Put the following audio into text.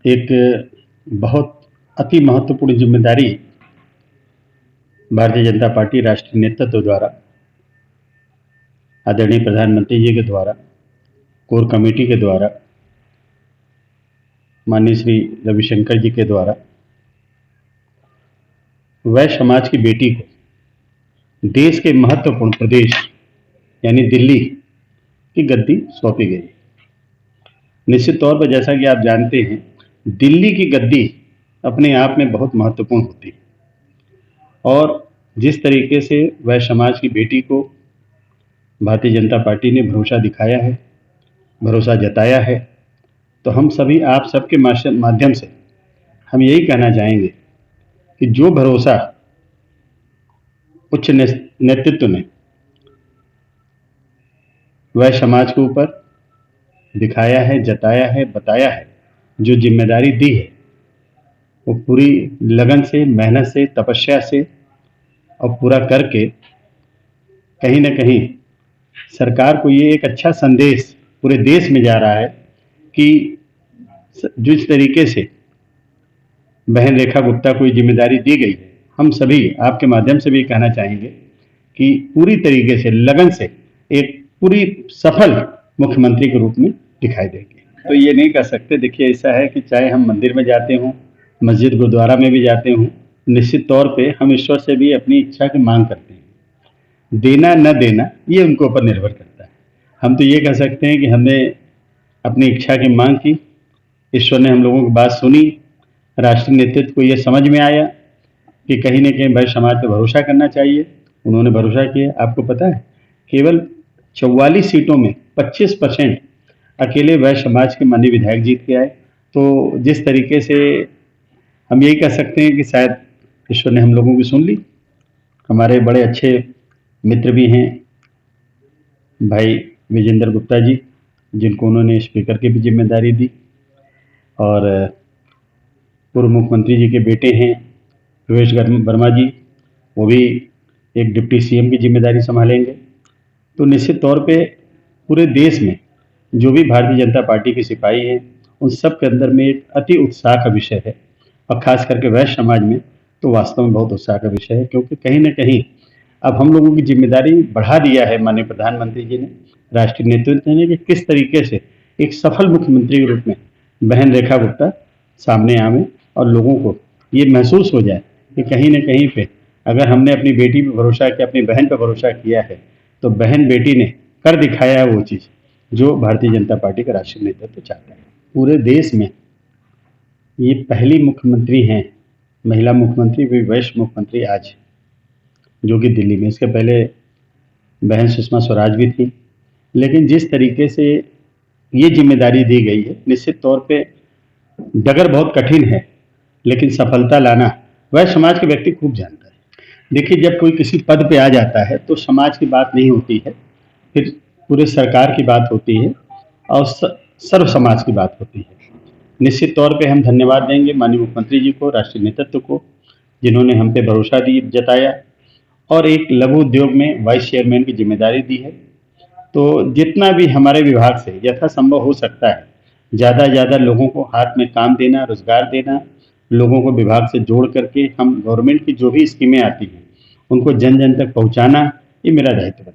एक बहुत अति महत्वपूर्ण जिम्मेदारी भारतीय जनता पार्टी राष्ट्रीय नेतृत्व द्वारा, आदरणीय प्रधानमंत्री जी के द्वारा, कोर कमेटी के द्वारा, माननीय श्री रविशंकर जी के द्वारा वैश्य समाज की बेटी को देश के महत्वपूर्ण प्रदेश यानी दिल्ली की गद्दी सौंपी गई। निश्चित तौर पर जैसा कि आप जानते हैं, दिल्ली की गद्दी अपने आप में बहुत महत्वपूर्ण होती है और जिस तरीके से वैश्य समाज की बेटी को भारतीय जनता पार्टी ने भरोसा दिखाया है, भरोसा जताया है, तो हम सभी आप सबके माध्यम से हम यही कहना चाहेंगे कि जो भरोसा उच्च नेतृत्व ने वैश्य समाज के ऊपर दिखाया है, जताया है, बताया है, जो जिम्मेदारी दी है, वो पूरी लगन से, मेहनत से, तपस्या से और पूरा करके कहीं ना कहीं सरकार को ये एक अच्छा संदेश पूरे देश में जा रहा है कि जिस तरीके से बहन रेखा गुप्ता को ये जिम्मेदारी दी गई है, हम सभी आपके माध्यम से भी कहना चाहेंगे कि पूरी तरीके से, लगन से एक पूरी सफल मुख्यमंत्री के रूप में दिखाई देंगे। तो ये नहीं कह सकते। देखिए, ऐसा है कि चाहे हम मंदिर में जाते हों, मस्जिद गुरुद्वारा में भी जाते हों, निश्चित तौर पे हम ईश्वर से भी अपनी इच्छा की मांग करते हैं। देना न देना ये उनके ऊपर निर्भर करता है। हम तो ये कह सकते हैं कि हमने अपनी इच्छा की मांग की, ईश्वर ने हम लोगों की बात सुनी, राष्ट्रीय नेतृत्व को ये समझ में आया कि कहीं न कहीं वैश्य समाज पर भरोसा करना चाहिए। उन्होंने भरोसा किया। आपको पता है, केवल 44 सीटों में 25% अकेले वैश्य समाज के माननीय विधायक जीत के आए। तो जिस तरीके से हम यही कह सकते हैं कि शायद ईश्वर ने हम लोगों की सुन ली। हमारे बड़े अच्छे मित्र भी हैं भाई विजेंद्र गुप्ता जी, जिनको उन्होंने स्पीकर की भी जिम्मेदारी दी, और पूर्व मुख्यमंत्री जी के बेटे हैं योगेश वर्मा जी, वो भी एक डिप्टी सीएम की जिम्मेदारी संभालेंगे। तो निश्चित तौर पे पूरे देश में जो भी भारतीय जनता पार्टी के सिपाही हैं, उन सब के अंदर में एक अति उत्साह का विषय है, और खास करके वैश्य समाज में तो वास्तव में बहुत उत्साह का विषय है, क्योंकि कहीं ना कहीं अब हम लोगों की जिम्मेदारी बढ़ा दिया है माननीय प्रधानमंत्री जी ने, राष्ट्रीय नेतृत्व ने, कि किस तरीके से एक सफल मुख्यमंत्री के रूप में बहन रेखा गुप्ता सामने आवे और लोगों को ये महसूस हो जाए कि कहीं ना कहीं पे अगर हमने अपनी बेटी पर भरोसा किया, अपनी बहन पर भरोसा किया है, तो बहन बेटी ने कर दिखाया है वो चीज़ जो भारतीय जनता पार्टी का राष्ट्रीय नेतृत्व चाहता है। पूरे देश में ये पहली मुख्यमंत्री हैं, महिला मुख्यमंत्री भी वैश्य मुख्यमंत्री आज, जो कि दिल्ली में। इसके पहले बहन सुषमा स्वराज भी थी। लेकिन जिस तरीके से ये जिम्मेदारी दी गई है, निश्चित तौर पे डगर बहुत कठिन है, लेकिन सफलता लाना वह समाज के व्यक्ति खूब जानता है। देखिए, जब कोई किसी पद पे आ जाता है तो समाज की बात नहीं होती है, फिर पूरे सरकार की बात होती है और सर्व समाज की बात होती है। निश्चित तौर पे हम धन्यवाद देंगे माननीय मुख्यमंत्री जी को, राष्ट्रीय नेतृत्व को, जिन्होंने हम पे भरोसा जताया और एक लघु उद्योग में वाइस चेयरमैन की जिम्मेदारी दी है। तो जितना भी हमारे विभाग से यथासंभव हो सकता है, ज़्यादा से ज़्यादा लोगों को हाथ में काम देना, रोजगार देना, लोगों को विभाग से जोड़ करके हम गवर्नमेंट की जो भी स्कीमें आती हैं उनको जन जन तक पहुंचाना, ये मेरा दायित्व है।